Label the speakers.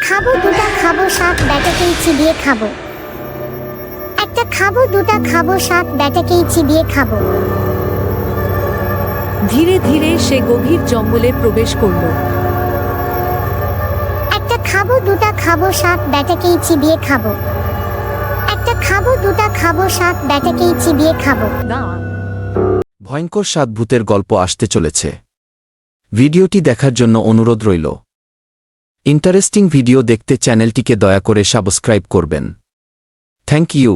Speaker 1: খাবো দুটা খাবো সাত ব্যাটাকেই চিবিয়ে খাবো। একটা খাবো দুটা খাবো সাত ব্যাটাকেই চিবিয়ে খাবো।
Speaker 2: ধীরে ধীরে সে গভীর জঙ্গলে প্রবেশ করল।
Speaker 1: একটা খাবো দুটা খাবো সাত ব্যাটাকেই চিবিয়ে খাবো। একটা খাবো দুটা খাবো সাত ব্যাটাকেই চিবিয়ে খাবো।
Speaker 3: ভয়ঙ্কর সাত ভূতের গল্প আসতে চলেছে। ভিডিওটি দেখার জন্য অনুরোধ রইল। ইন্টারেস্টিং ভিডিও দেখতে চ্যানেলটিকে দয়া করে সাবস্ক্রাইব করবেন। Thank you.